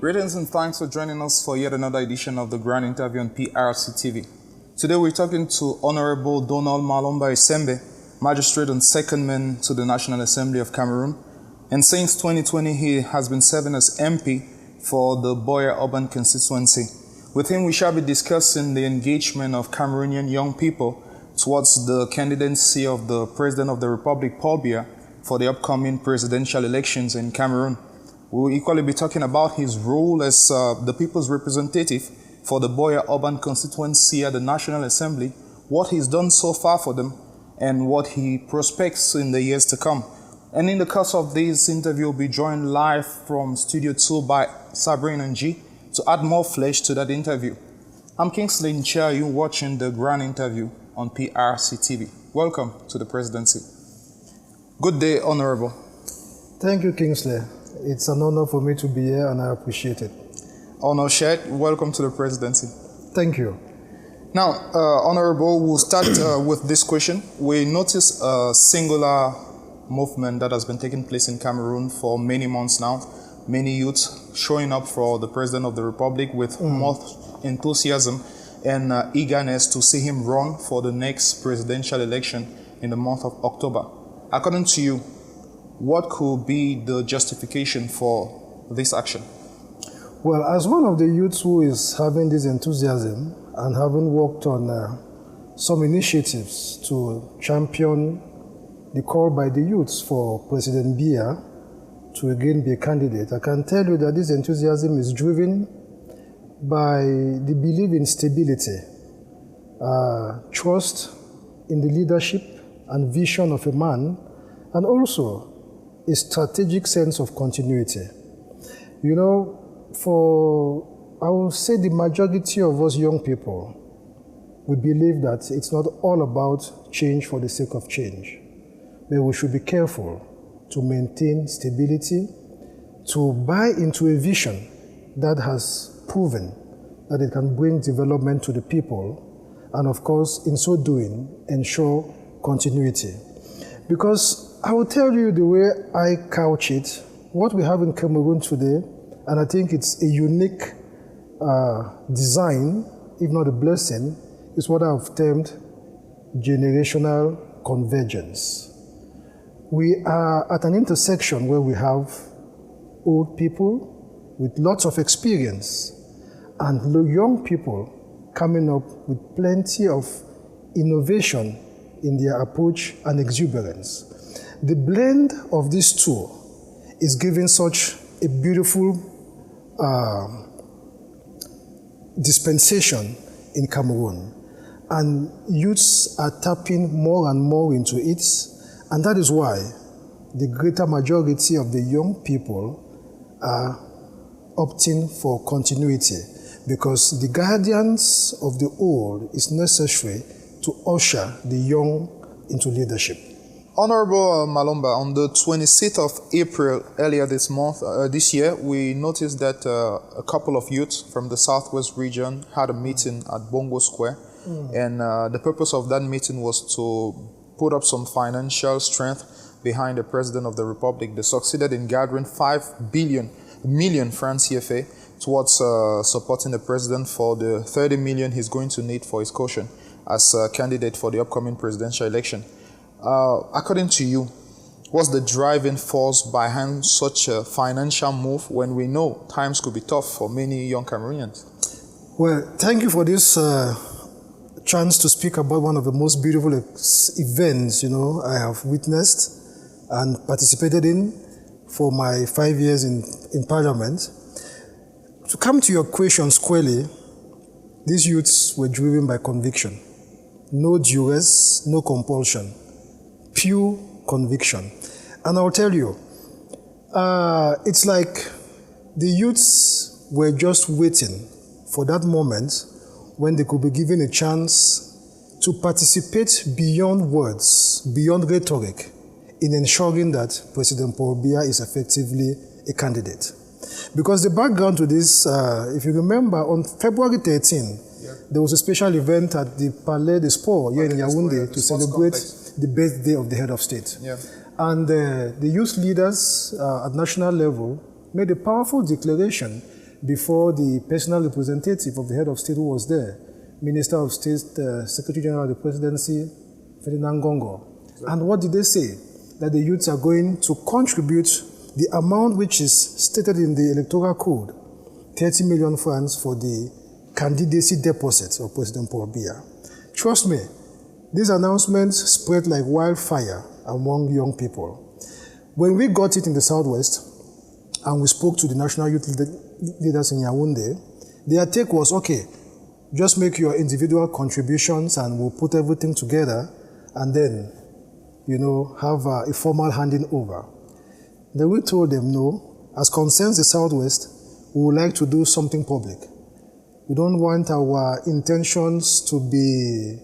Greetings and thanks for joining us for yet another edition of the Grand Interview on PRC TV. Today we're talking to Honorable Donald Malomba ESSEMBE, Magistrate and Secondman to the National Assembly of Cameroon. And since 2020, he has been serving as MP for the Buea Urban Constituency. With him, we shall be discussing the engagement of Cameroonian young people towards the candidacy of the President of the Republic, Paul Biya, for the upcoming presidential elections in Cameroon. We will equally be talking about his role as the people's representative for the Buea Urban Constituency at the National Assembly, what he's done so far for them, and what he prospects in the years to come. And in the course of this interview, we'll be joined live from Studio 2 by Sabrina and G to add more flesh to that interview. I'm Kingsley Ncha, you watching the Grand Interview on PRC TV. Welcome to the presidency. Good day, Honorable. Thank you, Kingsley. It's an honor for me to be here and I appreciate it. Honor shared. Welcome to the presidency. Thank you. Now, Honorable, we'll start with this question. We notice a singular movement that has been taking place in Cameroon for many months now. Many youths showing up for the President of the Republic with more enthusiasm and eagerness to see him run for the next presidential election in the month of October. According to you, what could be the justification for this action? Well, as one of the youths who is having this enthusiasm and having worked on some initiatives to champion the call by the youths for President Biya to again be a candidate, I can tell you that this enthusiasm is driven by the belief in stability, trust in the leadership and vision of a man, and also a strategic sense of continuity. You know, I will say the majority of us young people, we believe that it's not all about change for the sake of change, but we should be careful to maintain stability, to buy into a vision that has proven that it can bring development to the people, and of course, in so doing, ensure continuity. Because I will tell you the way I couch it, what we have in Cameroon today, and I think it's a unique design, if not a blessing, is what I've termed generational convergence. We are at an intersection where we have old people with lots of experience and young people coming up with plenty of innovation in their approach and exuberance. The blend of these two is giving such a beautiful dispensation in Cameroon. And youths are tapping more and more into it, and that is why the greater majority of the young people are opting for continuity, because the guardians of the old is necessary to usher the young into leadership. Honorable Malomba, on the 26th of April earlier this year, we noticed that a couple of youths from the Southwest region had a meeting at Bongo Square. And the purpose of that meeting was to put up some financial strength behind the President of the Republic. They succeeded in gathering 5 million francs CFA towards supporting the President for the 30 million he's going to need for his caution as a candidate for the upcoming presidential election. According to you, what's the driving force behind such a financial move when we know times could be tough for many young Cameroonians? Well, thank you for this chance to speak about one of the most beautiful events, I have witnessed and participated in for my 5 years in Parliament. To come to your question squarely, these youths were driven by conviction. No duress, no compulsion. Pure conviction. And I'll tell you, it's like the youths were just waiting for that moment when they could be given a chance to participate beyond words, beyond rhetoric, in ensuring that President Paul Biya is effectively a candidate. Because the background to this, if you remember, on February 13, there was a special event at the Palais des Sports here in Yaoundé to celebrate the birthday of the head of state. And the youth leaders at national level made a powerful declaration before the personal representative of the head of state who was there, Minister of State, Secretary General of the Presidency, Ferdinand Gongo. And what did they say? That the youths are going to contribute the amount which is stated in the electoral code, 30 million francs for the candidacy deposit of President Paul Biya. Trust me, these announcements spread like wildfire among young people. When we got it in the Southwest, and we spoke to the national youth leaders in Yaoundé, their take was, okay, just make your individual contributions and we'll put everything together and then, have a formal handing over. Then we told them, no, as concerns the Southwest, we would like to do something public. We don't want our intentions to be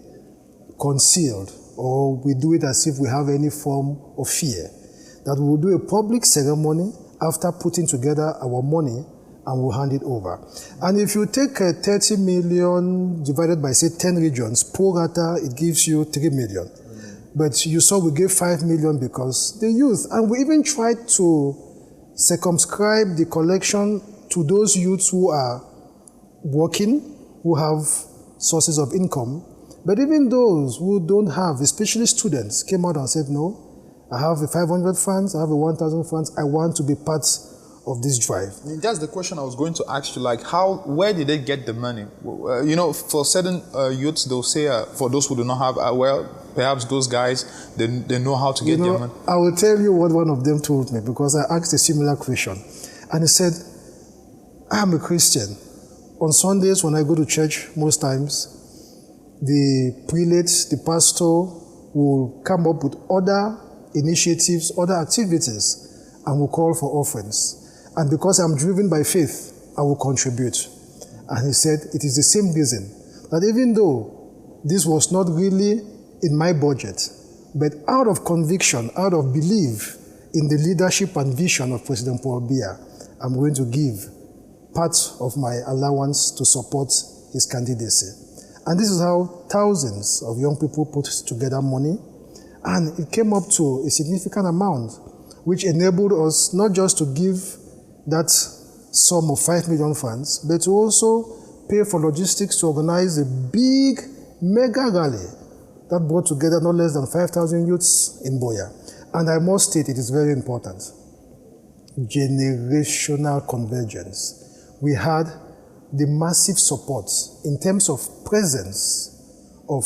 concealed, or we do it as if we have any form of fear. That we will do a public ceremony after putting together our money and we'll hand it over. And if you take 30 million divided by, say, 10 regions, pro rata, it gives you 3 million. But you saw we gave 5 million because the youth, and we even tried to circumscribe the collection to those youths who are working, who have sources of income. But even those who don't have, especially students, came out and said, no, I have a 500 francs, I have a 1,000 francs, I want to be part of this drive. That's the question I was going to ask you, like where did they get the money? For certain youths, they'll say, for those who do not have, perhaps those guys, they know how to get their money. I will tell you what one of them told me, because I asked a similar question. And he said, I'm a Christian. On Sundays when I go to church, most times, the prelate, the pastor will come up with other initiatives, other activities, and will call for offerings. And because I'm driven by faith, I will contribute. And he said, it is the same reason that even though this was not really in my budget, but out of conviction, out of belief in the leadership and vision of President Paul Biya, I'm going to give part of my allowance to support his candidacy. And this is how thousands of young people put together money, and it came up to a significant amount, which enabled us not just to give that sum of 5 million francs, but to also pay for logistics to organize a big mega rally that brought together no less than 5,000 youths in Buea. And I must state, it is very important, generational convergence. We had the massive support in terms of presence of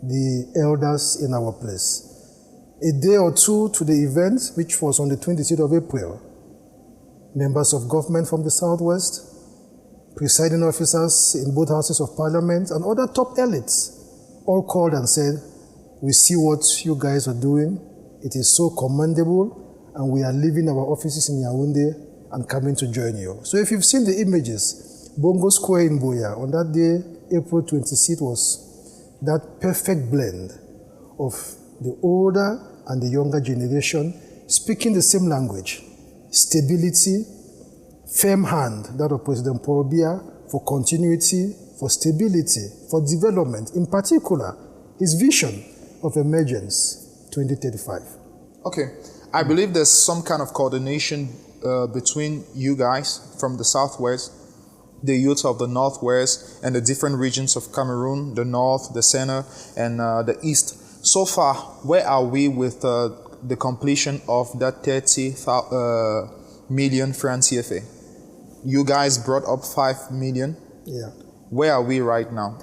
the elders in our place. A day or two to the event, which was on the 23rd of April, members of government from the Southwest, presiding officers in both houses of parliament, and other top elites all called and said, we see what you guys are doing. It is so commendable, and we are leaving our offices in Yaoundé and coming to join you. So if you've seen the images, Bongo Square in Buea, on that day, April 26th, was that perfect blend of the older and the younger generation speaking the same language. Stability, firm hand, that of President Paul Biya, for continuity, for stability, for development, in particular, his vision of emergence 2035. Okay, I believe there's some kind of coordination between you guys from the Southwest, the youth of the Northwest, and the different regions of Cameroon, the North, the Center, and the East. So far, where are we with the completion of that 30 million francs CFA? You guys brought up 5 million. Yeah. Where are we right now?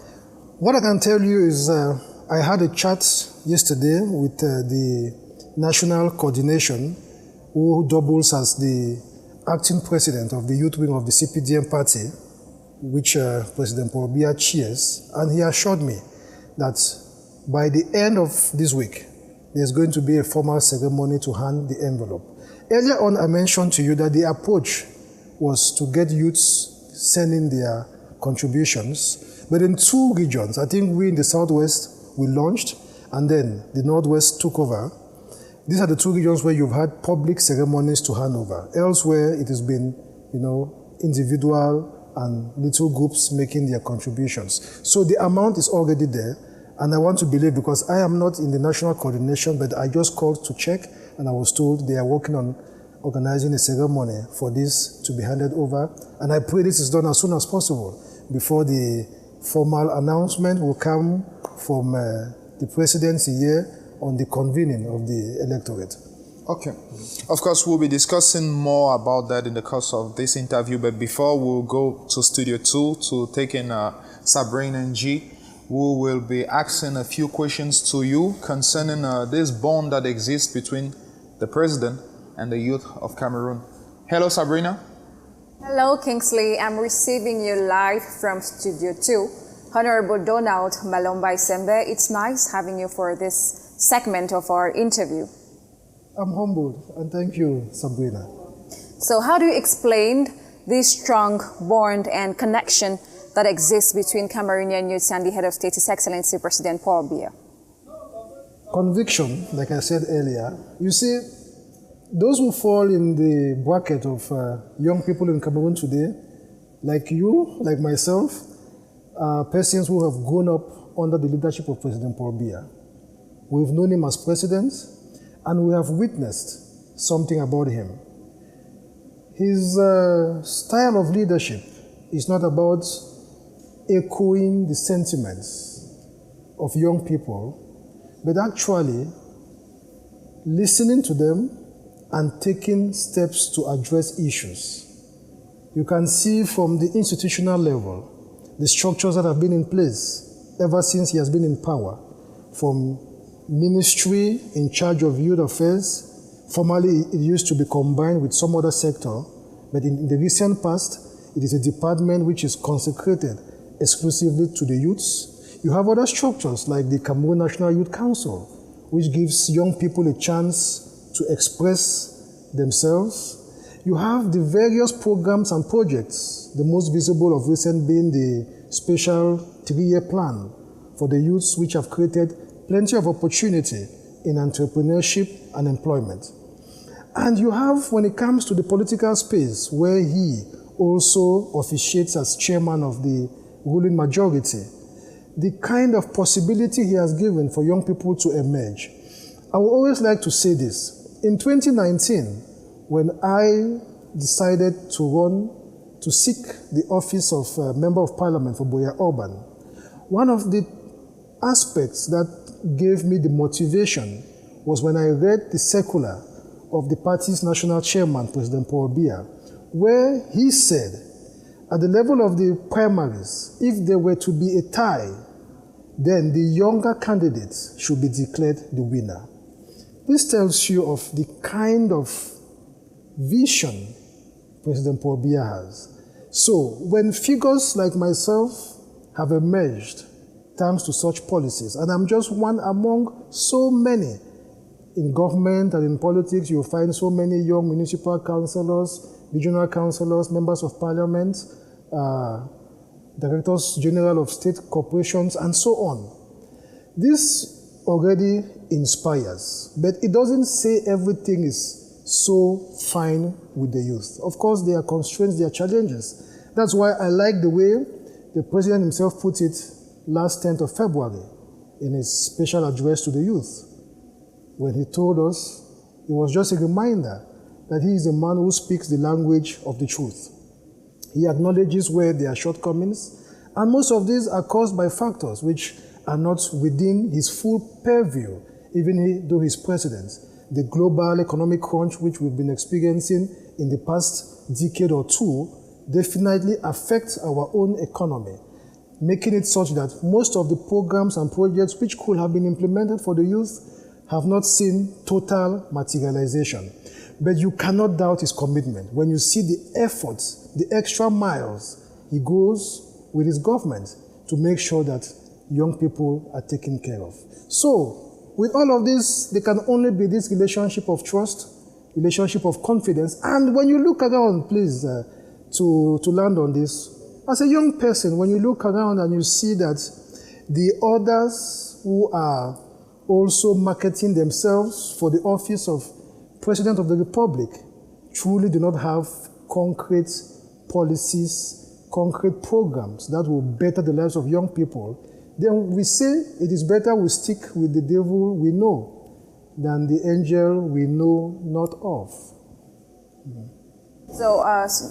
What I can tell you is I had a chat yesterday with the National Coordination, who doubles as the acting president of the youth wing of the CPDM party, which President Paul Biya chairs, and he assured me that by the end of this week, there's going to be a formal ceremony to hand the envelope. Earlier on, I mentioned to you that the approach was to get youths sending their contributions, but in 2 regions, I think we in the Southwest, we launched, and then the Northwest took over. These are the 2 regions where you've had public ceremonies to hand over. Elsewhere, it has been, individual and little groups making their contributions. So the amount is already there, and I want to believe, because I am not in the national coordination, but I just called to check, and I was told they are working on organizing a ceremony for this to be handed over. And I pray this is done as soon as possible before the formal announcement will come from the presidency here on the convening of the electorate. Okay. Of course, we'll be discussing more about that in the course of this interview, but before we'll go to Studio 2 to take in Sabrina and G, who will be asking a few questions to you concerning this bond that exists between the president and the youth of Cameroon. Hello, Sabrina. Hello, Kingsley. I'm receiving you live from Studio 2. Honorable Donald Malomba ESSEMBE, it's nice having you for this segment of our interview. I'm humbled, and thank you, Sabrina. So how do you explain this strong bond and connection that exists between Cameroonian youths and the head of state, His Excellency President Paul Biya? Conviction, like I said earlier, you see, those who fall in the bracket of young people in Cameroon today, like you, like myself, are persons who have grown up under the leadership of President Paul Biya. We've known him as president, and we have witnessed something about him. His style of leadership is not about echoing the sentiments of young people, but actually listening to them and taking steps to address issues. You can see from the institutional level the structures that have been in place ever since he has been in power, from ministry in charge of youth affairs. Formerly, it used to be combined with some other sector, but in the recent past, it is a department which is consecrated exclusively to the youths. You have other structures like the Cameroon National Youth Council, which gives young people a chance to express themselves. You have the various programs and projects, the most visible of recent being the special 3-year plan for the youths, which have created plenty of opportunity in entrepreneurship and employment. And you have, when it comes to the political space, where he also officiates as chairman of the ruling majority, the kind of possibility he has given for young people to emerge. I would always like to say this. In 2019, when I decided to run to seek the office of Member of Parliament for Buea Urban, one of the aspects that gave me the motivation was when I read the circular of the party's national chairman, President Paul Biya, where he said, at the level of the primaries, if there were to be a tie, then the younger candidates should be declared the winner. This tells you of the kind of vision President Paul Biya has. So when figures like myself have emerged thanks to such policies, and I'm just one among so many in government and in politics, you'll find so many young municipal councillors, regional councillors, members of parliament, directors general of state corporations, and so on. This already inspires, but it doesn't say everything is so fine with the youth. Of course, there are constraints, there are challenges. That's why I like the way the president himself put it last 10th of February in his special address to the youth. When he told us, it was just a reminder that he is a man who speaks the language of the truth. He acknowledges where there are shortcomings, and most of these are caused by factors which are not within his full purview, even though he's president. The global economic crunch which we've been experiencing in the past decade or two definitely affects our own economy, making it such that most of the programs and projects which could have been implemented for the youth have not seen total materialization. But you cannot doubt his commitment. When you see the efforts, the extra miles he goes with his government to make sure that young people are taken care of. So, with all of this, there can only be this relationship of trust, relationship of confidence. And when you look around, please, to land on this, as a young person, when you look around and you see that the others who are also marketing themselves for the office of President of the Republic truly do not have concrete policies, concrete programs that will better the lives of young people, then we say it is better we stick with the devil we know than the angel we know not of. So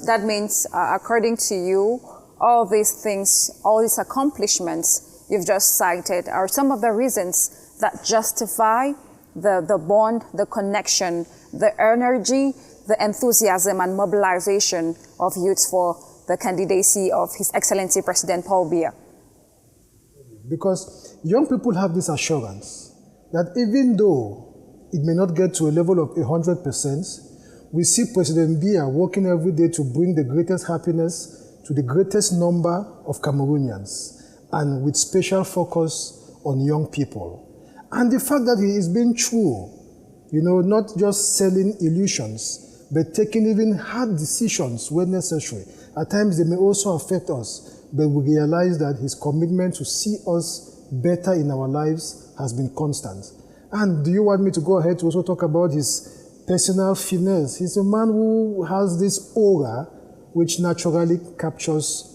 that means, according to you, all these things, all these accomplishments you've just cited are some of the reasons that justify the bond, the connection, the energy, the enthusiasm and mobilization of youths for the candidacy of His Excellency President Paul Biya. Because young people have this assurance that even though it may not get to a level of 100%, we see President Biya working every day to bring the greatest happiness to the greatest number of Cameroonians, and with special focus on young people. And the fact that he is being true, you know, not just selling illusions, but taking even hard decisions when necessary. At times they may also affect us, but we realize that his commitment to see us better in our lives has been constant. And do you want me to go ahead to also talk about his personal finesse? He's a man who has this aura which naturally captures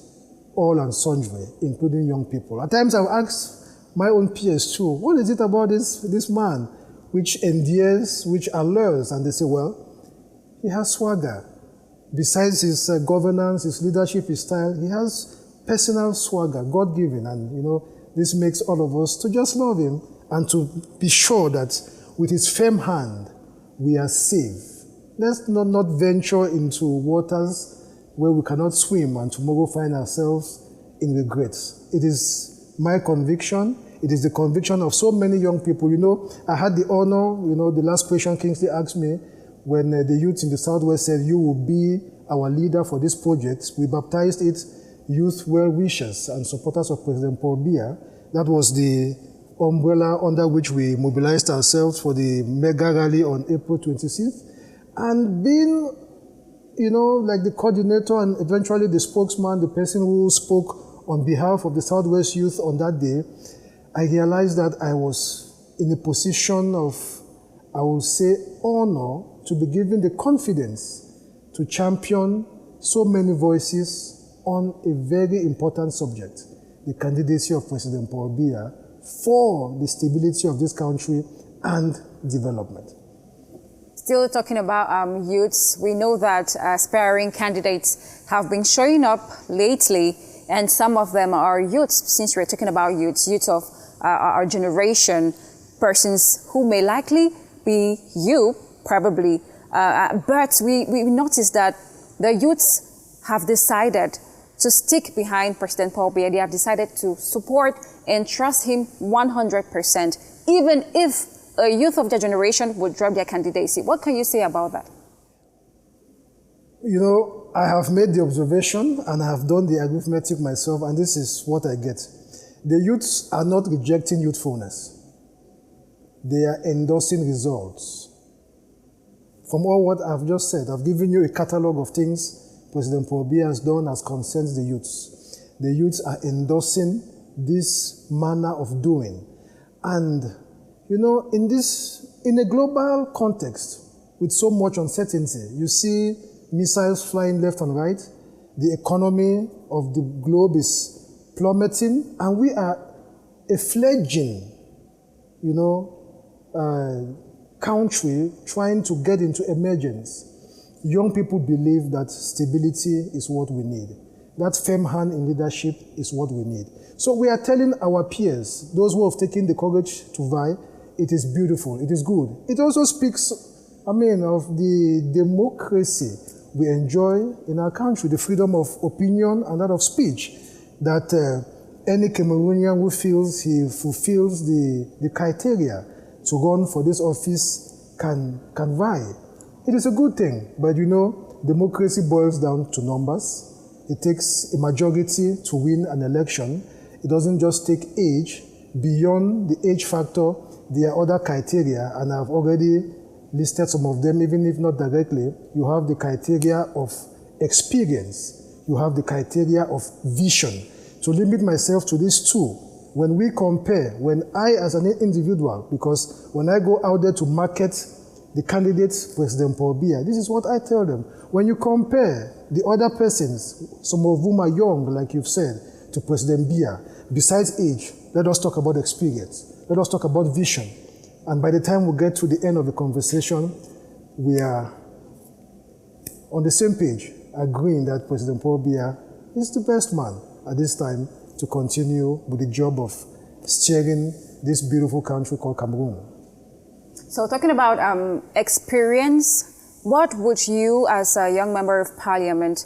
all and sundry, including young people. At times I've asked my own peers too, what is it about this man which endears, which allures? And they say, well, he has swagger. Besides his governance, his leadership, his style, he has personal swagger, God-given. And, you know, this makes all of us to just love him and to be sure that with his firm hand, we are safe. Let's not venture into waters where we cannot swim and tomorrow find ourselves in regrets. It is my conviction. It is the conviction of so many young people. You know, I had the honor, you know, the last question Kingsley asked me when the youth in the Southwest said, you will be our leader for this project. We baptized it Youth Well-Wishers and Supporters of President Paul Biya. That was the umbrella under which we mobilized ourselves for the mega rally on April 26th. And being, you know, like the coordinator and eventually the spokesman, the person who spoke on behalf of the Southwest youth on that day, I realized that I was in a position of, I would say, honor to be given the confidence to champion so many voices on a very important subject, the candidacy of President Paul Biya for the stability of this country and development. Still talking about youths, we know that aspiring candidates have been showing up lately, and some of them are youths. Since we're talking about youths of our generation, persons who may likely be you, probably, but we noticed that the youths have decided to stick behind President Paul Biya. They have decided to support and trust him 100%, even if a youth of their generation would drop their candidacy. What can you say about that? You know, I have made the observation and I have done the arithmetic myself, and this is what I get. The youths are not rejecting youthfulness. They are endorsing results. From all what I've just said, I've given you a catalogue of things President Paul Biya has done as concerns the youths. The youths are endorsing this manner of doing. And you know, in a global context, with so much uncertainty, you see missiles flying left and right, the economy of the globe is plummeting, and we are a fledgling, you know, country trying to get into emergence. Young people believe that stability is what we need. That firm hand in leadership is what we need. So we are telling our peers, those who have taken the courage to vie, it is beautiful, it is good. It also speaks, of the democracy we enjoy in our country, the freedom of opinion and that of speech, that any Cameroonian who feels he fulfills the criteria to run for this office can vie. It is a good thing, but you know, democracy boils down to numbers. It takes a majority to win an election. It doesn't just take age. Beyond the age factor, there are other criteria, and I've already listed some of them, even if not directly. You have the criteria of experience. You have the criteria of vision. To limit myself to these two, when we compare, when I as an individual, because when I go out there to market the candidate, President Paul Biya, this is what I tell them. When you compare the other persons, some of whom are young, like you've said, to President Biya, besides age, let us talk about experience. Let us talk about vision. And by the time we get to the end of the conversation, we are on the same page, agreeing that President Paul Biya is the best man at this time to continue with the job of steering this beautiful country called Cameroon. So talking about experience, what would you as a young member of parliament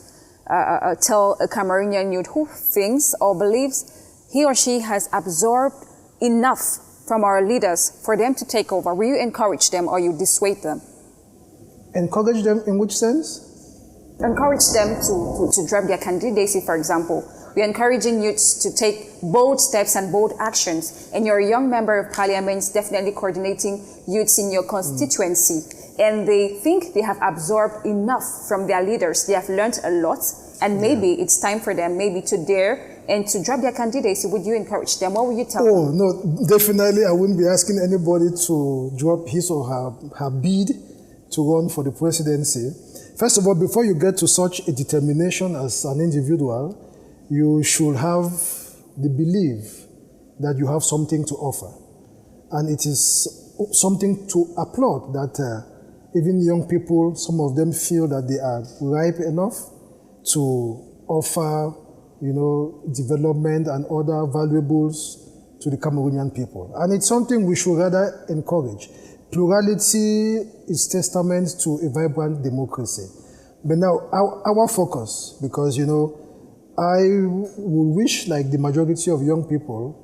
tell a Cameroonian youth who thinks or believes he or she has absorbed enough from our leaders for them to take over? Will you encourage them or you dissuade them? Encourage them in which sense? Encourage them to drop their candidacy, for example. We're encouraging youths to take bold steps and bold actions. And you're a young member of parliament, definitely coordinating youths in your constituency. And they think they have absorbed enough from their leaders. They have learned a lot. And maybe it's time for them maybe to dare and to drop their candidacy. Would you encourage them? What would you tell them? Oh, no, definitely I wouldn't be asking anybody to drop his or her bid to run for the presidency. First of all, before you get to such a determination as an individual, you should have the belief that you have something to offer. And it is something to applaud that even young people, some of them feel that they are ripe enough to offer, development and other valuables to the Cameroonian people. And it's something we should rather encourage. Plurality is testament to a vibrant democracy. But now, our focus, because, I would wish, like the majority of young people,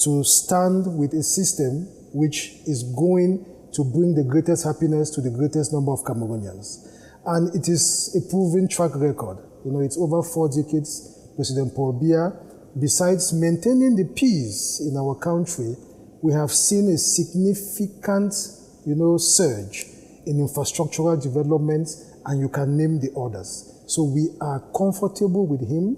to stand with a system which is going to bring the greatest happiness to the greatest number of Cameroonians. And it is a proven track record. It's over 4 decades, President Paul Biya, besides maintaining the peace in our country, we have seen a significant, surge in infrastructural development, and you can name the others. So we are comfortable with him,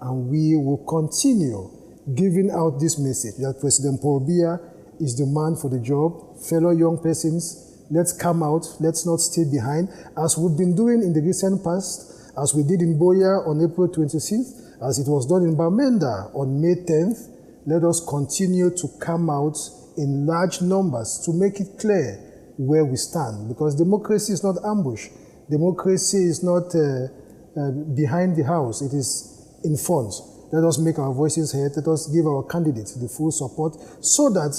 and we will continue giving out this message that President Paul Biya is the man for the job. Fellow young persons, let's come out, let's not stay behind, as we've been doing in the recent past, as we did in Buea on April 26th, as it was done in Bamenda on May 10th. Let us continue to come out in large numbers to make it clear where we stand, because democracy is not ambush. Democracy is not behind the house, it is in front. Let us make our voices heard, let us give our candidates the full support, so that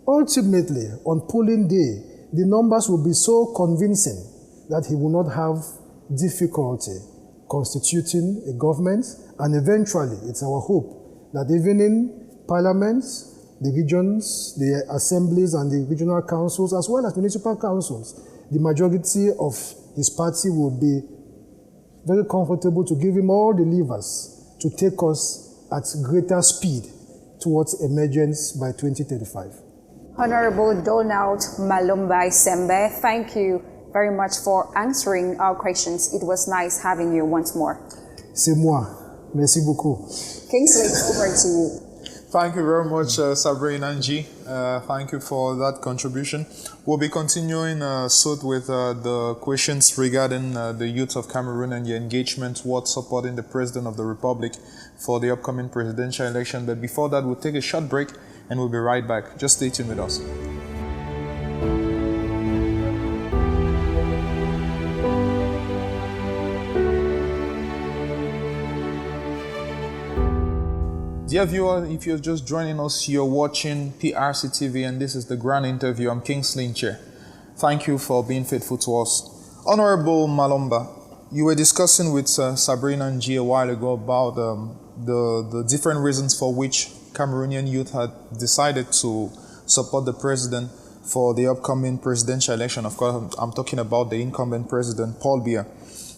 ultimately on polling day, the numbers will be so convincing that he will not have difficulty constituting a government, and eventually, it's our hope that even in parliaments, the regions, the assemblies and the regional councils, as well as municipal councils, the majority of his party will be very comfortable to give him all the levers to take us at greater speed towards emergence by 2035. Honorable Donald Malomba ESSEMBE, thank you very much for answering our questions. It was nice having you once more. C'est moi. Merci beaucoup. Kingsley, over to you. Thank you very much, Sabrina and G. Thank you for that contribution. We'll be continuing soon with the questions regarding the youth of Cameroon and your engagement towards supporting the President of the Republic for the upcoming presidential election. But before that, we'll take a short break and we'll be right back. Just stay tuned with us. Dear viewer, if you're just joining us, you're watching PRC TV and this is the Grand Interview. I'm Kingsley Nche. Thank you for being faithful to us. Honorable Malomba, you were discussing with Sabrina and G a while ago about the different reasons for which Cameroonian youth had decided to support the president for the upcoming presidential election. Of course, I'm talking about the incumbent president, Paul Biya.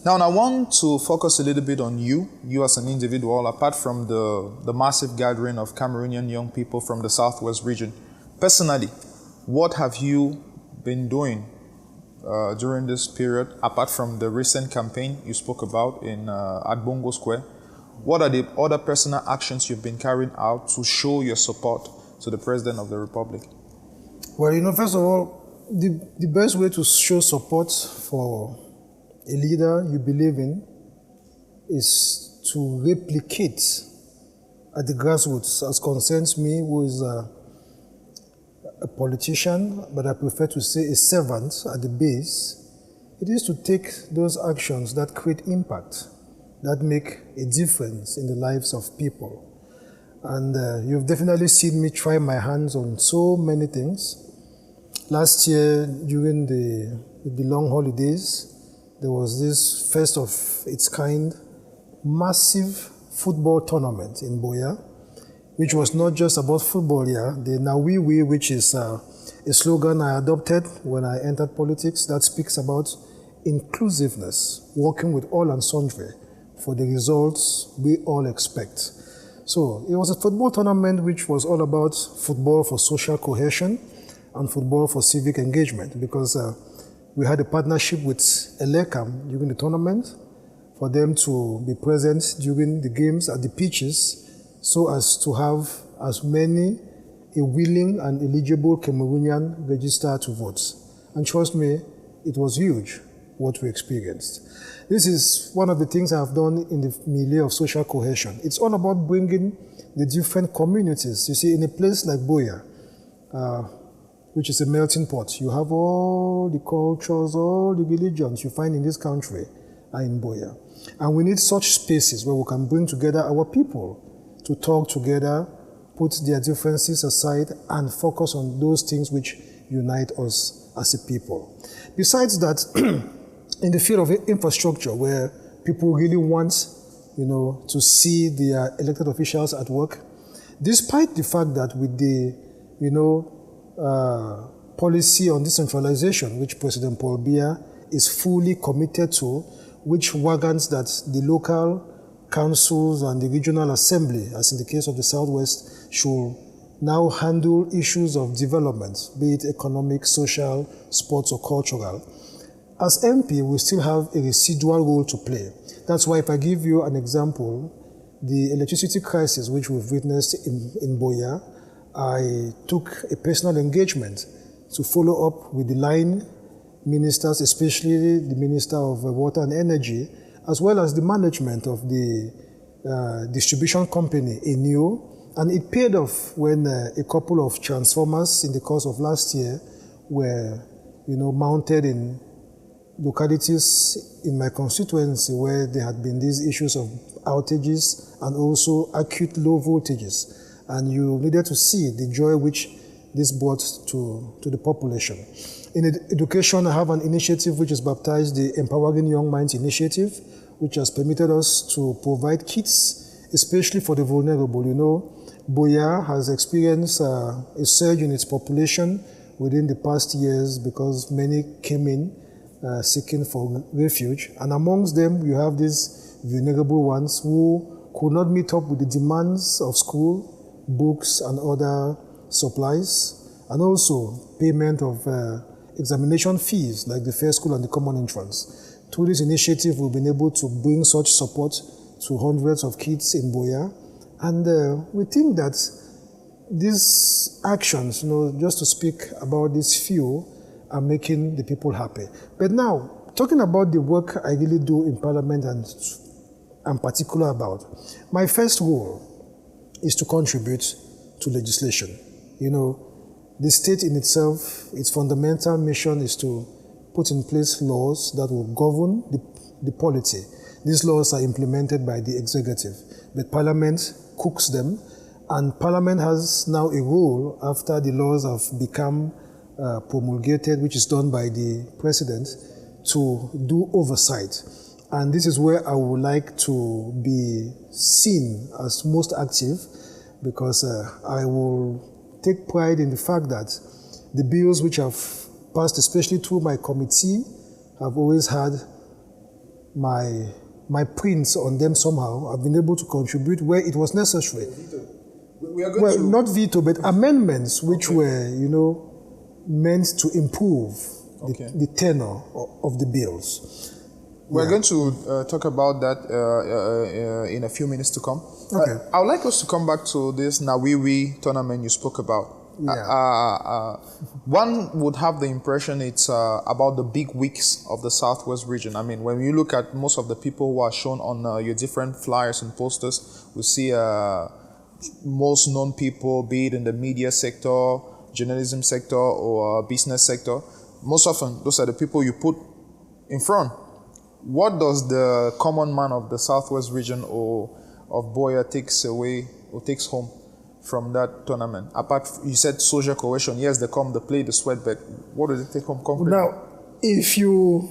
Now, I want to focus a little bit on you as an individual, apart from the massive gathering of Cameroonian young people from the Southwest region. Personally, what have you been doing during this period, apart from the recent campaign you spoke about at Bongo Square? What are the other personal actions you've been carrying out to show your support to the President of the Republic? Well, first of all, the best way to show support for a leader you believe in is to replicate at the grassroots. As concerns me, who is a politician, but I prefer to say a servant at the base, It is to take those actions that create impact, that make a difference in the lives of people. And you've definitely seen me try my hands on so many things. Last year, during the long holidays, there was this first of its kind massive football tournament in Buea, which was not just about football, the Nawiwi, which is a slogan I adopted when I entered politics that speaks about inclusiveness, working with all and sundry for the results we all expect. So it was a football tournament which was all about football for social cohesion and football for civic engagement, because we had a partnership with Elecam during the tournament for them to be present during the games at the pitches so as to have as many a willing and eligible Cameroonian register to vote. And trust me, it was huge what we experienced. This is one of the things I've done in the milieu of social cohesion. It's all about bringing the different communities. You see, in a place like Buea, which is a melting pot, you have all the cultures, all the religions you find in this country are in Buea. And we need such spaces where we can bring together our people to talk together, put their differences aside, and focus on those things which unite us as a people. Besides that, in the field of infrastructure, where people really want, to see their elected officials at work, despite the fact that with the, policy on decentralization, which President Paul Biya is fully committed to, which wagons that the local councils and the regional assembly, as in the case of the Southwest, should now handle issues of development, be it economic, social, sports, or cultural. As MP, we still have a residual role to play. That's why if I give you an example, the electricity crisis which we've witnessed in Buea, I took a personal engagement to follow up with the line ministers, especially the Minister of Water and Energy, as well as the management of the distribution company, ENIO, and it paid off when a couple of transformers in the course of last year were, mounted in localities in my constituency where there had been these issues of outages and also acute low voltages. And you needed to see the joy which this brought to the population. In education, I have an initiative which is baptized the Empowering Young Minds Initiative, which has permitted us to provide kits, especially for the vulnerable. Buea has experienced a surge in its population within the past years because many came in seeking for refuge. And amongst them, you have these vulnerable ones who could not meet up with the demands of school, books and other supplies, and also payment of examination fees like the fair school and the common entrance. Through this initiative, we've been able to bring such support to hundreds of kids in Buea. And we think that these actions, just to speak about this few, are making the people happy. But now, talking about the work I really do in Parliament and I'm particular about, my first role is to contribute to legislation. The state in itself, its fundamental mission is to put in place laws that will govern the polity. These laws are implemented by the executive, but Parliament cooks them, and Parliament has now a role after the laws have become promulgated, which is done by the President, to do oversight. And this is where I would like to be seen as most active, because I will take pride in the fact that the bills which have passed, especially through my committee, have always had my prints on them somehow. I've been able to contribute where it was necessary. We are going to... not veto, but amendments which were, meant to improve the tenor of the bills. We're going to talk about that in a few minutes to come. Okay. I would like us to come back to this Nawiwi tournament you spoke about. Yeah. One would have the impression it's about the big wigs of the Southwest region. I mean, when you look at most of the people who are shown on your different flyers and posters, we see most known people, be it in the media sector, journalism sector, or business sector. Most often, those are the people you put in front. What does the common man of the southwest region or of Buea takes away or takes home from that tournament? Apart, you said social cohesion. Yes, they come, they play, the sweat, but what do they take home concretely? Now, if you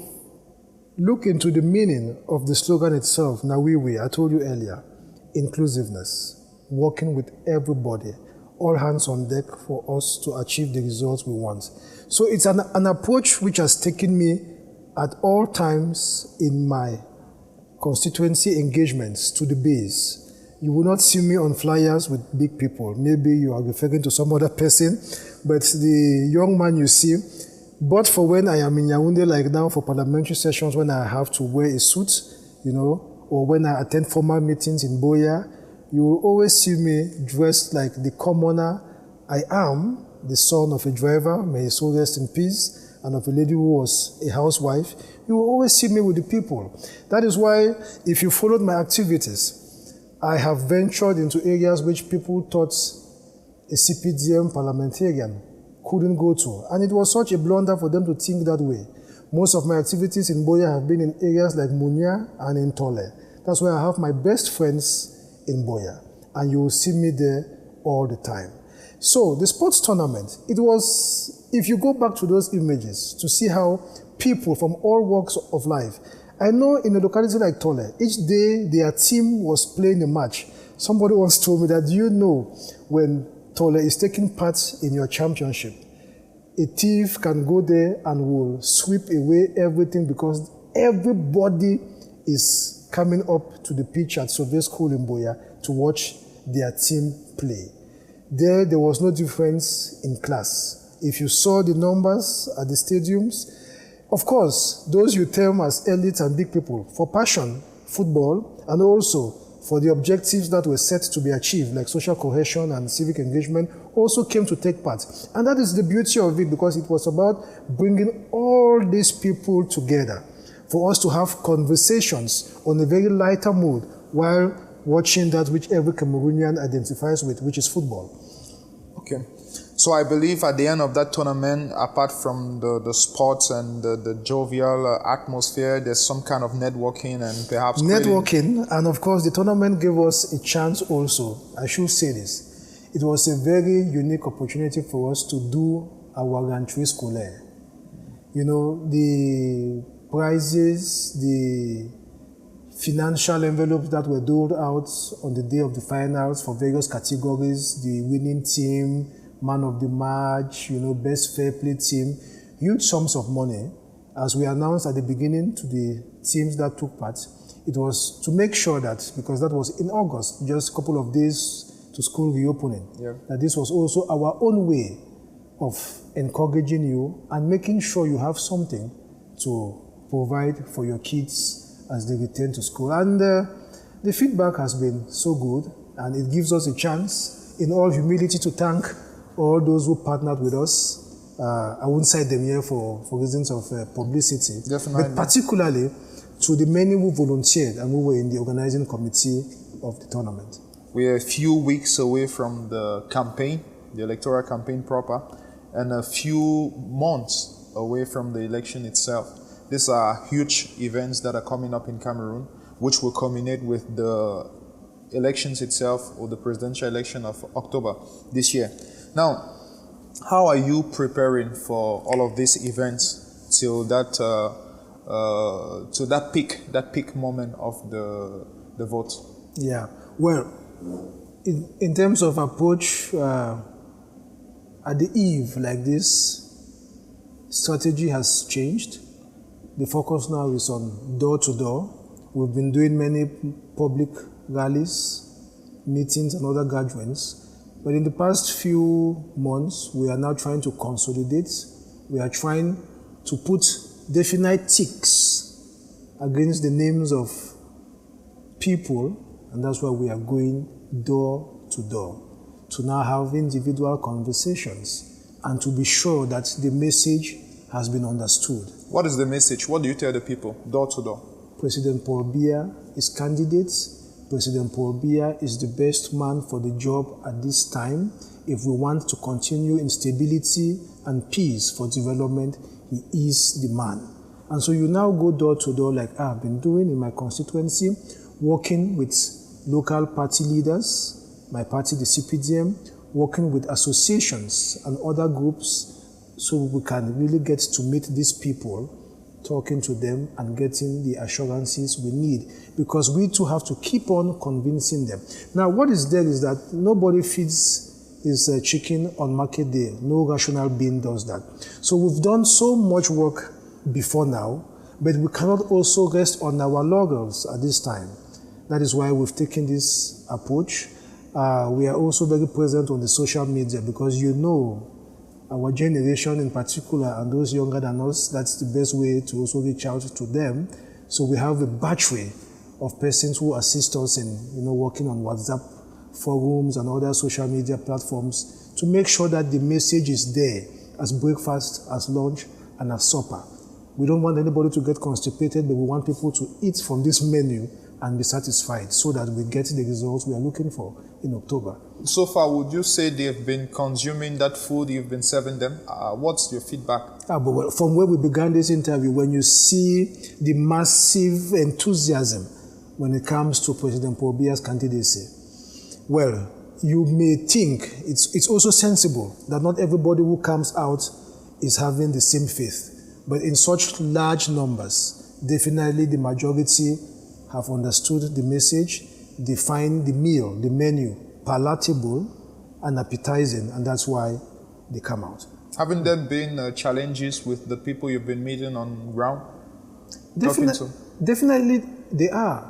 look into the meaning of the slogan itself, Nawiwi, I told you earlier, inclusiveness, working with everybody, all hands on deck for us to achieve the results we want. So it's an approach which has taken me at all times in my constituency engagements to the base. You will not see me on flyers with big people. Maybe you are referring to some other person, but the young man you see, but for when I am in Yaoundé, like now for parliamentary sessions, when I have to wear a suit, you know, or when I attend formal meetings in Buea, you will always see me dressed like the commoner I am, the son of a driver, may his soul rest in peace, and of a lady who was a housewife. You will always see me with the people. That is why, if you followed my activities, I have ventured into areas which people thought a CPDM parliamentarian couldn't go to. And it was such a blunder for them to think that way. Most of my activities in Buea have been in areas like Munya and in Tole. That's where I have my best friends in Buea. And you will see me there all the time. So the sports tournament, it was, if you go back to those images to see how people from all walks of life, I know in a locality like Tole, each day their team was playing a match. Somebody once told me that, do you know when Tole is taking part in your championship, a thief can go there and will sweep away everything because everybody is coming up to the pitch at Soviet School in Buea to watch their team play. There was no difference in class. If you saw the numbers at the stadiums, of course, those you term as elites and big people, for passion, football, and also for the objectives that were set to be achieved, like social cohesion and civic engagement, also came to take part. And that is the beauty of it, because it was about bringing all these people together for us to have conversations on a very lighter mood while watching that which every Cameroonian identifies with, which is football. Okay. So I believe at the end of that tournament, apart from the sports and the jovial atmosphere, there's some kind of networking and perhaps... Networking, and of course the tournament gave us a chance also, I should say this. It was a very unique opportunity for us to do our rentrée scolaire. You know, the prizes, the financial envelopes that were doled out on the day of the finals for various categories, the winning team, man of the match, you know, best fair play team, huge sums of money. As we announced at the beginning to the teams that took part, it was to make sure that, because that was in August, just a couple of days to school reopening, that this was also our own way of encouraging you and making sure you have something to provide for your kids as they return to school. And the feedback has been so good, and it gives us a chance, in all humility, to thank all those who partnered with us. I won't cite them here for reasons of publicity. Definitely. But particularly to the many who volunteered and who were in the organizing committee of the tournament. We are a few weeks away from the campaign, the electoral campaign proper, and a few months away from the election itself. These are huge events that are coming up in Cameroon, which will culminate with the elections itself, or the presidential election of October this year. Now, how are you preparing for all of these events till that peak moment of the vote? Yeah, well, in terms of approach, at the eve like this, strategy has changed. The focus now is on door-to-door. We've been doing many public rallies, meetings, and other gatherings. But in the past few months, we are now trying to consolidate. We are trying to put definite ticks against the names of people, and that's why we are going door to door, to now have individual conversations and to be sure that the message has been understood. What is the message? What do you tell the people, door to door? President Paul Biya is candidate. President Paul Biya is the best man for the job at this time. If we want to continue in stability and peace for development, he is the man. And so you now go door to door like I've been doing in my constituency, working with local party leaders, my party, the CPDM, working with associations and other groups so we can really get to meet these people, talking to them and getting the assurances we need, because we too have to keep on convincing them. Now, what is there is that nobody feeds his chicken on market day. No rational being does that. So we've done so much work before now, but we cannot also rest on our laurels at this time. That is why we've taken this approach. We are also very present on the social media because you know our generation in particular and those younger than us, that's the best way to also reach out to them. So we have a battery of persons who assist us in working on WhatsApp forums and other social media platforms to make sure that the message is there as breakfast, as lunch, and as supper. We don't want anybody to get constipated, but we want people to eat from this menu and be satisfied so that we get the results we are looking for in October. So far, would you say they've been consuming that food you've been serving them? What's your feedback? But from where we began this interview, when you see the massive enthusiasm when it comes to President Paul Biya's candidacy, well, you may think it's also sensible that not everybody who comes out is having the same faith. But in such large numbers, definitely the majority have understood the message, they find the meal, the menu, palatable and appetizing, and that's why they come out. Haven't there been challenges with the people you've been meeting on ground? Definitely they are.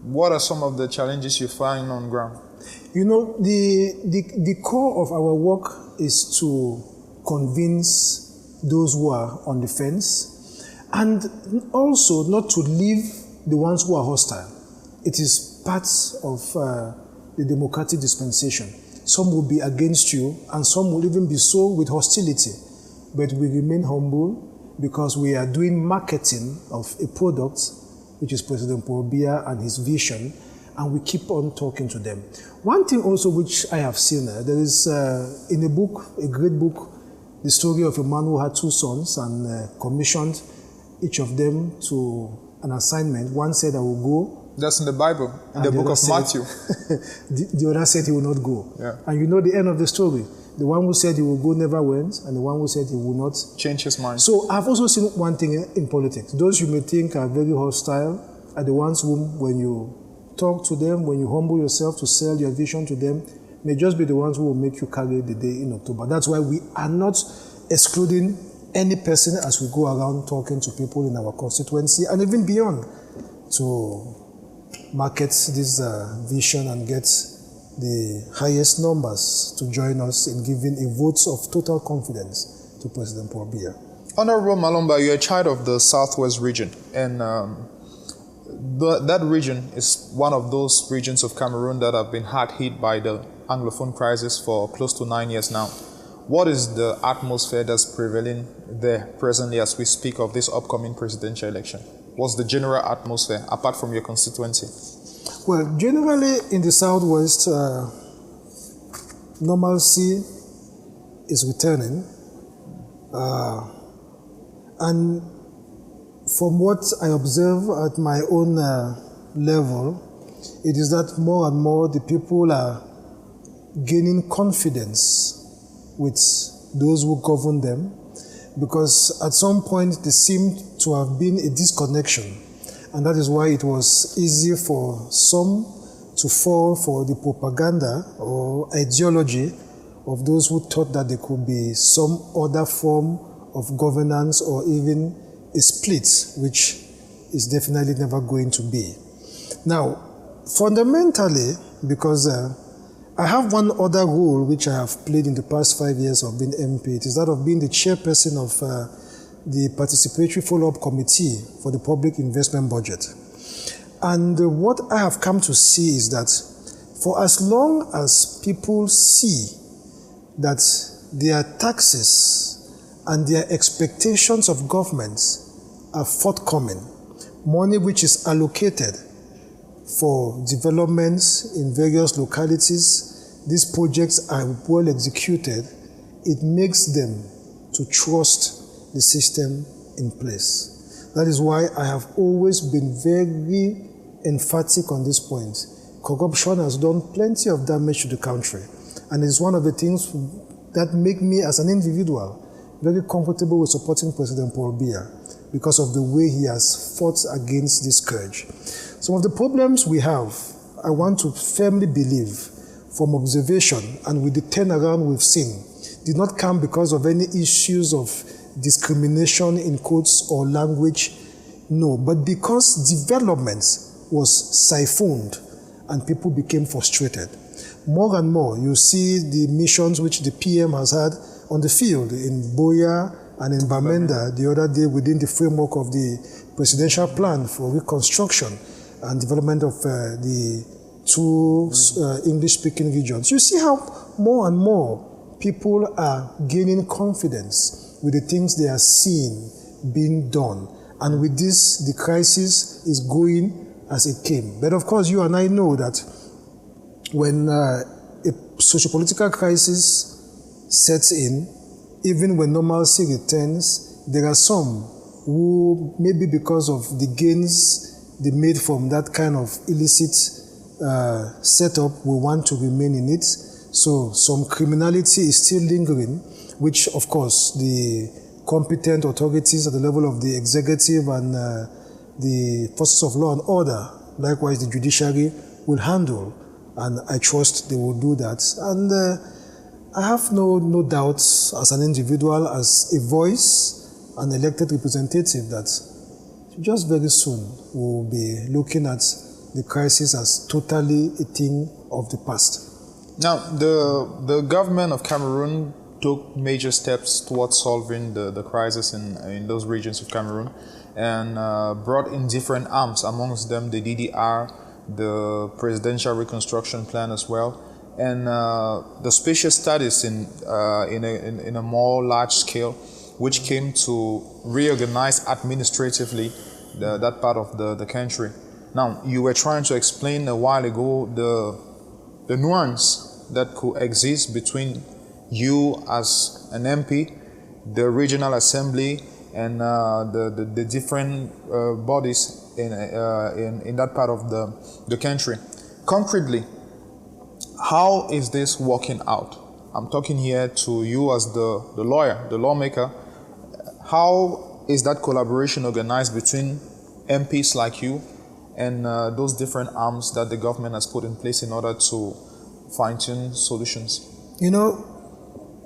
What are some of the challenges you find on ground? You know, the core of our work is to convince those who are on the fence and also not to leave the ones who are hostile. It is part of the democratic dispensation. Some will be against you and some will even be so with hostility. But we remain humble because we are doing marketing of a product which is President Paul Biya and his vision, and we keep on talking to them. One thing also which I have seen, there is in a book, a great book, the story of a man who had two sons and commissioned each of them to an assignment. One said, I will go. That's in the Bible, in the book of Matthew. The other said he will not go. Yeah. And you know the end of the story. The one who said he will go never went, and the one who said he will not change his mind. So I've also seen one thing in politics. Those you may think are very hostile are the ones whom, when you talk to them, when you humble yourself to sell your vision to them, may just be the ones who will make you carry the day in October. That's why we are not excluding any person as we go around talking to people in our constituency and even beyond to market this vision and get the highest numbers to join us in giving a vote of total confidence to President Paul Biya. Honorable Malomba, you're a child of the Southwest region, and that region is one of those regions of Cameroon that have been hard hit by the Anglophone crisis for close to 9 years now. What is the atmosphere that's prevailing there presently as we speak of this upcoming presidential election? What's the general atmosphere apart from your constituency? Well, generally in the Southwest, normalcy is returning. And from what I observe at my own level, it is that more and more the people are gaining confidence with those who govern them, because at some point there seemed to have been a disconnection, and that is why it was easy for some to fall for the propaganda or ideology of those who thought that there could be some other form of governance or even a split, which is definitely never going to be. Now, fundamentally, because I have one other role which I have played in the past 5 years of being MP. It is that of being the chairperson of the Participatory Follow-up Committee for the Public Investment Budget. And what I have come to see is that for as long as people see that their taxes and their expectations of government are forthcoming, money which is allocated for developments in various localities, these projects are well executed, it makes them to trust the system in place. That is why I have always been very emphatic on this point. Corruption has done plenty of damage to the country, and it's one of the things that make me as an individual very comfortable with supporting President Paul Biya because of the way he has fought against this scourge. Some of the problems we have, I want to firmly believe from observation and with the turnaround we've seen, did not come because of any issues of discrimination in quotes or language, no, but because development was siphoned and people became frustrated. More and more, you see the missions which the PM has had on the field in Buea and in Bamenda the other day within the framework of the presidential plan for reconstruction and development of the two English-speaking regions. You see how more and more people are gaining confidence with the things they are seeing being done. And with this, the crisis is going as it came. But of course, you and I know that when a socio-political crisis sets in, even when normalcy returns, there are some who, maybe because of the gains they made from that kind of illicit setup, will want to remain in it. So some criminality is still lingering, which of course the competent authorities at the level of the executive and the forces of law and order, likewise the judiciary, will handle. And I trust they will do that. And I have no doubts as an individual, as a voice, an elected representative, that just very soon we'll be looking at the crisis as totally a thing of the past. Now, the government of Cameroon took major steps towards solving the crisis in those regions of Cameroon and brought in different arms, amongst them the DDR, the Presidential Reconstruction Plan as well, and the spatial studies in a more large scale, which came to reorganize administratively that part of the country. Now, you were trying to explain a while ago the nuance that could exist between you as an MP, the regional assembly, and the different bodies in that part of the country. Concretely, how is this working out? I'm talking here to you as the lawyer, the lawmaker. How is that collaboration organized between MPs like you and those different arms that the government has put in place in order to fine-tune solutions? You know,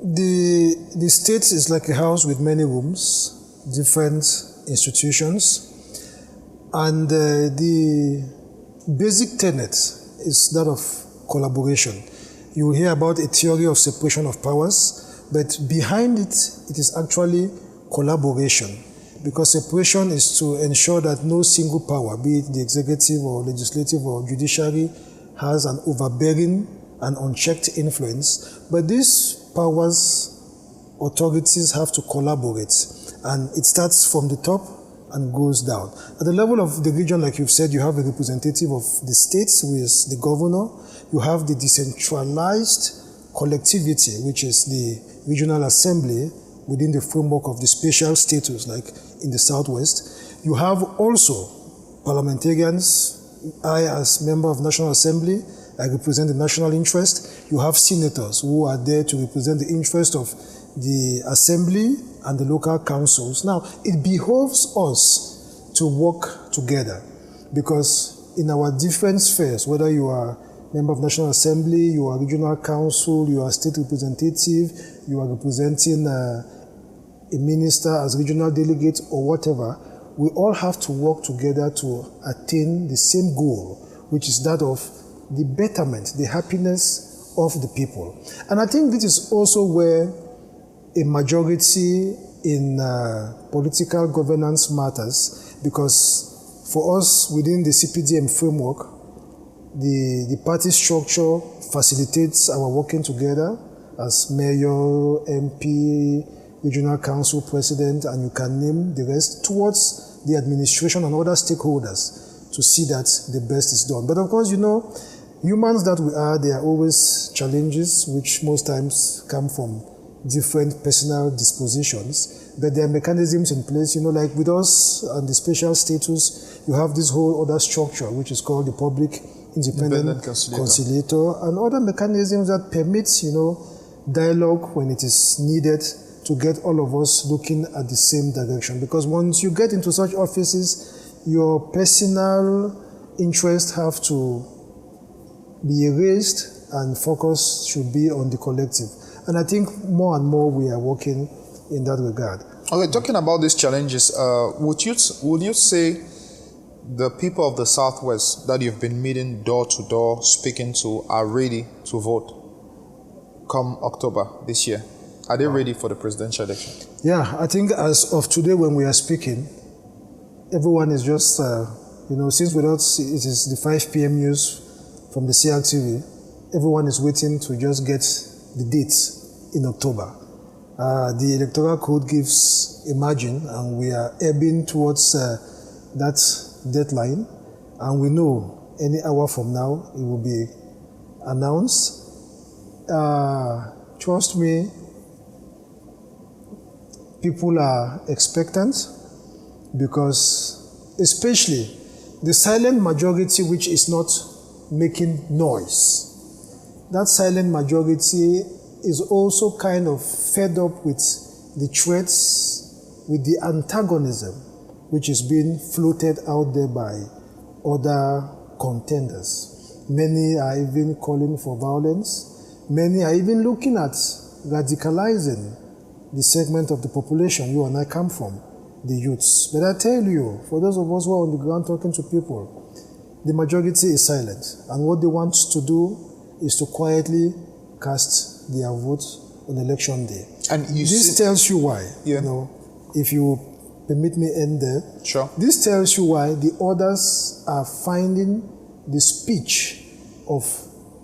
the state is like a house with many rooms, different institutions, and the basic tenet is that of collaboration. You will hear about a theory of separation of powers, but behind it, it is actually collaboration, because separation is to ensure that no single power, be it the executive or legislative or judiciary, has an overbearing and unchecked influence, but these powers, authorities have to collaborate, and it starts from the top and goes down. At the level of the region, like you've said, you have a representative of the states, who is the governor. You have the decentralized collectivity, which is the regional assembly within the framework of the spatial status, like in the Southwest. You have also parliamentarians. I, as member of National Assembly, I represent the national interest. You have senators who are there to represent the interest of the assembly and the local councils. Now, it behoves us to work together, because in our different spheres, whether you are member of National Assembly, you are regional council, you are state representative, you are representing a minister as regional delegate or whatever, we all have to work together to attain the same goal, which is that of the betterment, the happiness of the people. And I think this is also where a majority in political governance matters, because for us within the CPDM framework, the party structure facilitates our working together as mayor, MP, regional council president, and you can name the rest, towards the administration and other stakeholders to see that the best is done. But of course, you know, humans that we are, there are always challenges which most times come from different personal dispositions, but there are mechanisms in place, like with us and the special status, you have this whole other structure, which is called the Public Independent Conciliator, and other mechanisms that permit, dialogue when it is needed to get all of us looking at the same direction. Because once you get into such offices, your personal interests have to be erased and focus should be on the collective. And I think more and more we are working in that regard. Okay, talking about these challenges, would you say the people of the Southwest that you've been meeting door to door, speaking to, are ready to vote come October this year? Are they ready for the presidential election? Yeah, I think as of today when we are speaking, everyone is just, since it is the 5 p.m. news from the CRTV, everyone is waiting to just get the dates in October. The electoral code gives a margin, and we are ebbing towards that deadline, and we know any hour from now it will be announced. Trust me, people are expectant, because especially the silent majority which is not making noise, that silent majority is also kind of fed up with the threats, with the antagonism which is being floated out there by other contenders. Many are even calling for violence. Many are even looking at radicalizing the segment of the population you and I come from, the youths. But I tell you, for those of us who are on the ground talking to people, the majority is silent, and what they want to do is to quietly cast their vote on election day. And this tells you why. Yeah. If you permit me end there. Sure. This tells you why the others are finding the speech of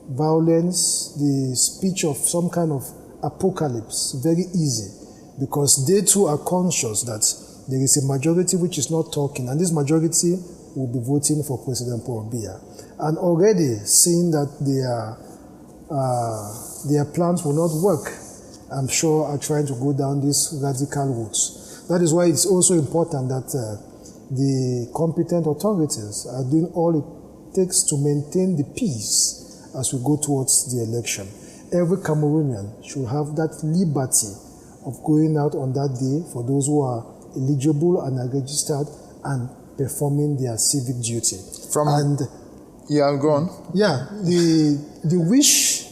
violence, the speech of some kind of apocalypse very easy, because they too are conscious that there is a majority which is not talking, and this majority will be voting for President Paul Biya. And already seeing that their plans will not work, I'm sure are trying to go down these radical routes. That is why it's also important that the competent authorities are doing all it takes to maintain the peace as we go towards the election. Every Cameroonian should have that liberty of going out on that day for those who are eligible and are registered and performing their civic duty. Yeah, go on. Yeah, the wish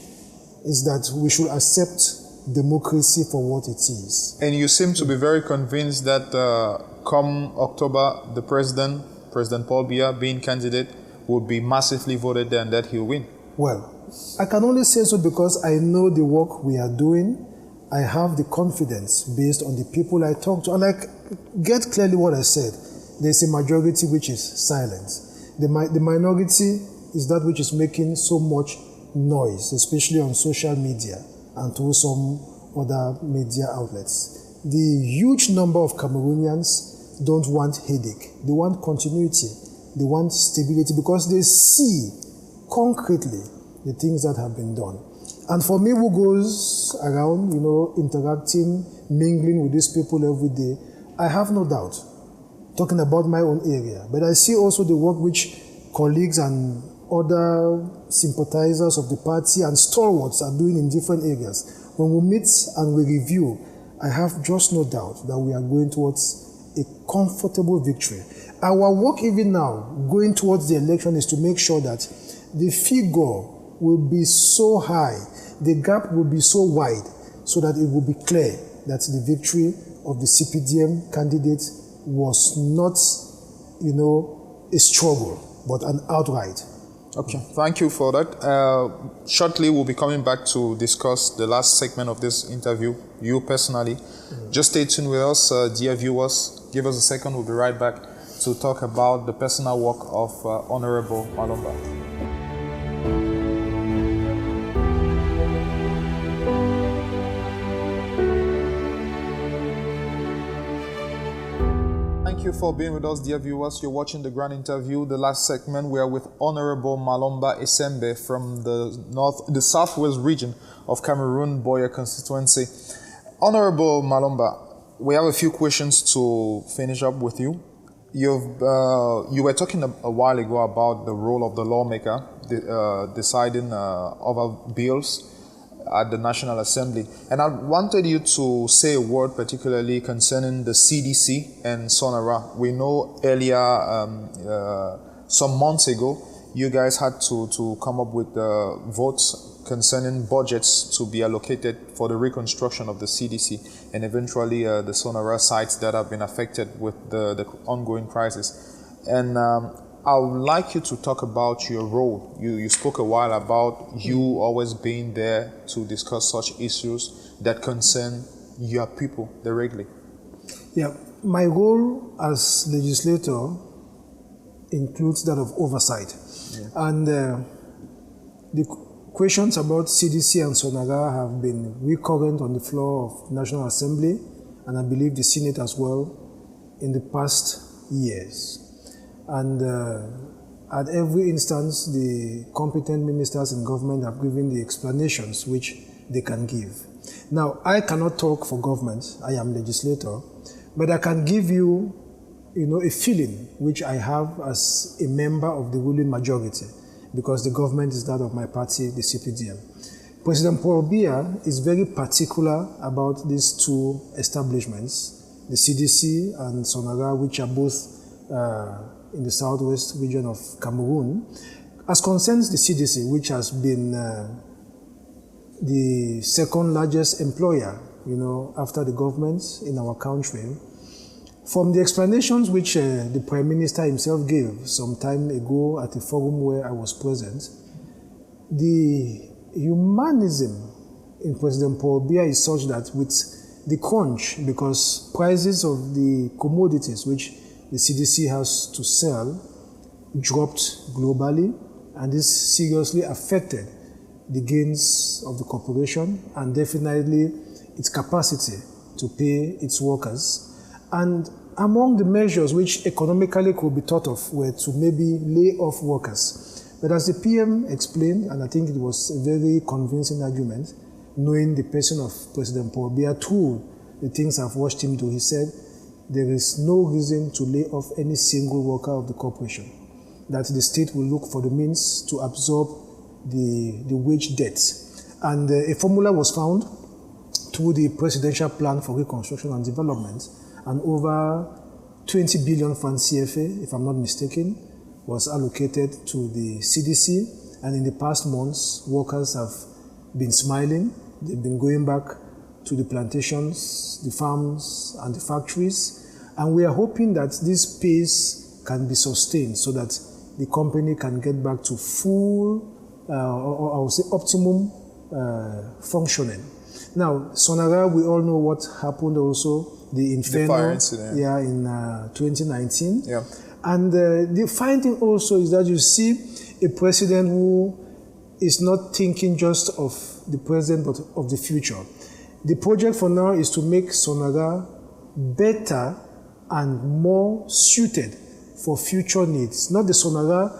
is that we should accept democracy for what it is. And you seem to be very convinced that come October, the President Paul Biya, being candidate, will be massively voted and that he'll win. Well, I can only say so because I know the work we are doing. I have the confidence based on the people I talk to. And I get clearly what I said. There's a majority which is silent. The minority is that which is making so much noise, especially on social media and through some other media outlets. The huge number of Cameroonians don't want headache. They want continuity. They want stability because they see concretely the things that have been done. And for me, who goes around, interacting, mingling with these people every day, I have no doubt, talking about my own area, but I see also the work which colleagues and other sympathizers of the party and stalwarts are doing in different areas. When we meet and we review, I have just no doubt that we are going towards a comfortable victory. Our work even now, going towards the election, is to make sure that the figure will be so high, the gap will be so wide, so that it will be clear that the victory of the CPDM candidate was not, a struggle, but an outright. Okay, thank you for that. Shortly, we'll be coming back to discuss the last segment of this interview, you personally. Just stay tuned with us, dear viewers. Give us a second, we'll be right back to talk about the personal work of Honorable Malomba. Thank you for being with us, dear viewers. You're watching the Grand Interview. The last segment, we are with Honorable Malomba ESSEMBE from the southwest region of Cameroon, Buea constituency. Honorable Malomba, we have a few questions to finish up with you. You were talking a while ago about the role of the lawmaker deciding over bills at the National Assembly. And I wanted you to say a word particularly concerning the CDC and Sonara. We know earlier, some months ago, you guys had to come up with votes concerning budgets to be allocated for the reconstruction of the CDC and eventually the Sonara sites that have been affected with the ongoing crisis. And I would like you to talk about your role. You spoke a while about you always being there to discuss such issues that concern your people directly. Yeah, my role as legislator includes that of oversight. Yeah. And the questions about CDC and Sonara have been recurrent on the floor of National Assembly, and I believe the Senate as well, in the past years. And at every instance, the competent ministers in government have given the explanations which they can give. Now, I cannot talk for government, I am legislator, but I can give you, a feeling which I have as a member of the ruling majority, because the government is that of my party, the CPDM. President Paul Biya is very particular about these two establishments, the CDC and Sonara, which are both in the southwest region of Cameroon. As concerns the CDC, which has been the second largest employer, after the government in our country, from the explanations which the Prime Minister himself gave some time ago at a forum where I was present, the humanism in President Paul Biya is such that with the crunch, because prices of the commodities which the CDC has to sell dropped globally, and this seriously affected the gains of the corporation and definitely its capacity to pay its workers. And among the measures which economically could be thought of were to maybe lay off workers. But as the PM explained, and I think it was a very convincing argument, knowing the person of President Paul Biya, through the things I've watched him do, he said, there is no reason to lay off any single worker of the corporation, that the state will look for the means to absorb the wage debt. And a formula was found through the Presidential Plan for Reconstruction and Development, and over 20 billion francs CFA, if I'm not mistaken, was allocated to the CDC. And in the past months, workers have been smiling. They've been going back to the plantations, the farms, and the factories. And we are hoping that this pace can be sustained so that the company can get back to full, or I would say optimum functioning. Now, Sonara, we all know what happened also, the Inferno, fire incident. Yeah, in 2019. Yeah. And the finding also is that you see a president who is not thinking just of the present, but of the future. The project for now is to make Sonara better and more suited for future needs. Not the Sonara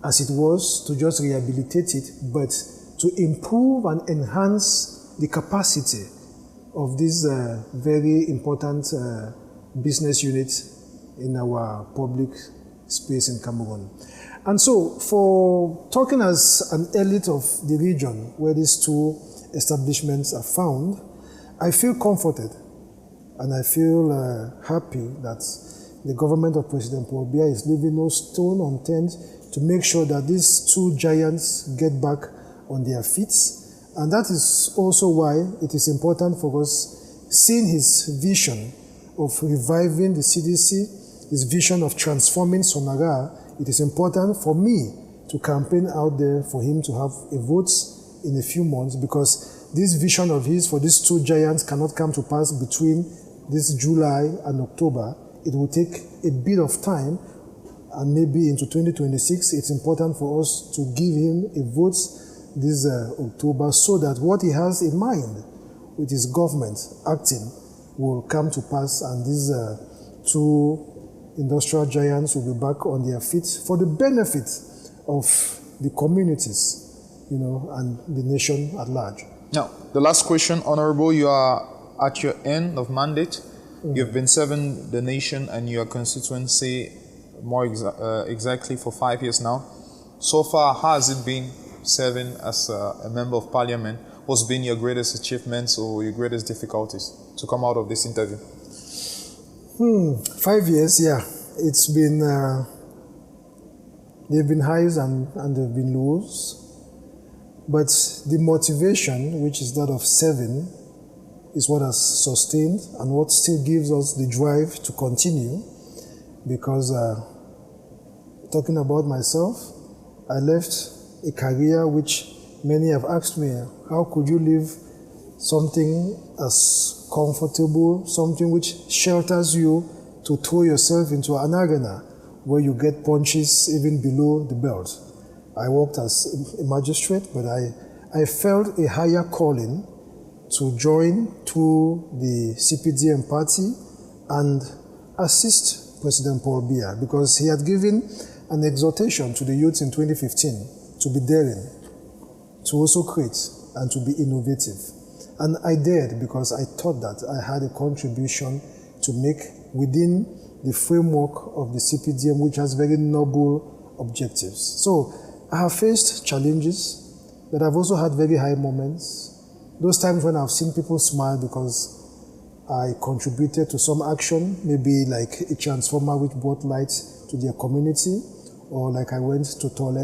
as it was, to just rehabilitate it, but to improve and enhance the capacity of this very important business unit in our public space in Cameroon. And so, for talking as an elite of the region where these two establishments are found, I feel comforted and I feel happy that the government of President Paul Biya is leaving no stone unturned to make sure that these two giants get back on their feet. And that is also why it is important for us, seeing his vision of reviving the CDC, his vision of transforming Sonara, it is important for me to campaign out there for him to have a vote in a few months, because this vision of his for these two giants cannot come to pass between this July and October. It will take a bit of time, and maybe into 2026, it's important for us to give him a vote this October, so that what he has in mind with his government acting will come to pass, and these two industrial giants will be back on their feet for the benefit of the communities, and the nation at large. Now, the last question, Honorable, you are at your end of mandate. You've been serving the nation and your constituency more exactly for 5 years now. So far, how has it been serving as a member of parliament? What's been your greatest achievements or your greatest difficulties to come out of this interview? 5 years, yeah. It's been, they've been highs and they've been lows. But the motivation, which is that of serving, is what has sustained and what still gives us the drive to continue. Because talking about myself, I left a career which many have asked me, how could you leave something as comfortable, something which shelters you, to throw yourself into an arena where you get punches even below the belt? I worked as a magistrate, but I felt a higher calling to join to the CPDM party and assist President Paul Biya, because he had given an exhortation to the youth in 2015 to be daring, to also create and to be innovative. And I dared because I thought that I had a contribution to make within the framework of the CPDM, which has very noble objectives. So I have faced challenges, but I've also had very high moments. Those times when I've seen people smile because I contributed to some action, maybe like a transformer which brought light to their community, or like I went to Tole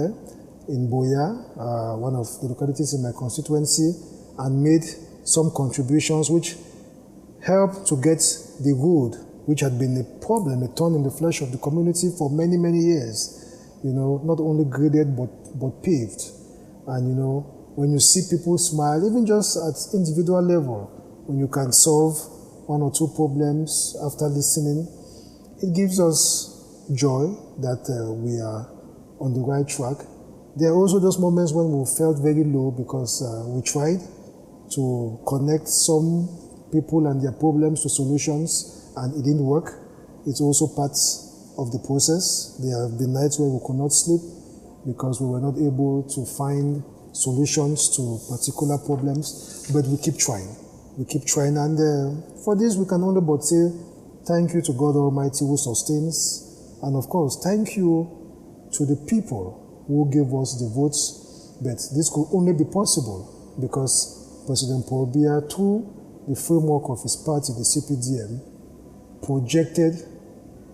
in Buea, one of the localities in my constituency, and made some contributions which helped to get the road, which had been a problem, a thorn in the flesh of the community for many, many years. You know, not only graded but paved. And you know, when you see people smile, even just at individual level, when you can solve one or two problems after listening, it gives us joy that we are on the right track. There are also those moments when we felt very low because we tried to connect some people and their problems to solutions and it didn't work. It's also part of the process. There have been nights where we could not sleep because we were not able to find solutions to particular problems, but we keep trying. We keep trying, and for this we can only but say thank you to God Almighty who sustains, and of course thank you to the people who gave us the votes. But this could only be possible because President Paul Biya, through the framework of his party, the CPDM, projected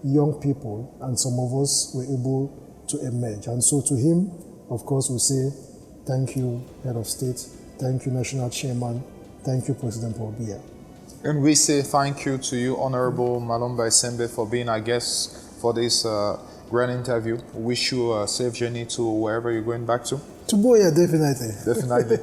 young people, and some of us were able to emerge. And so to him, of course, we say, thank you, Head of State, thank you, National Chairman, thank you, President Paul Biya. And we say thank you to you, Honorable Malomba ESSEMBE, for being our guest for this grand interview. Wish you a safe journey to wherever you're going back to. To Buea, definitely. Definitely.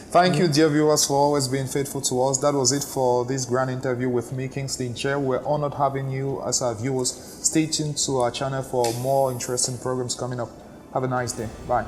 Thank you, dear viewers, for always being faithful to us. That was it for this grand interview with me, Kingsley Chair. We're honored having you as our viewers. Stay tuned to our channel for more interesting programs coming up. Have a nice day. Bye.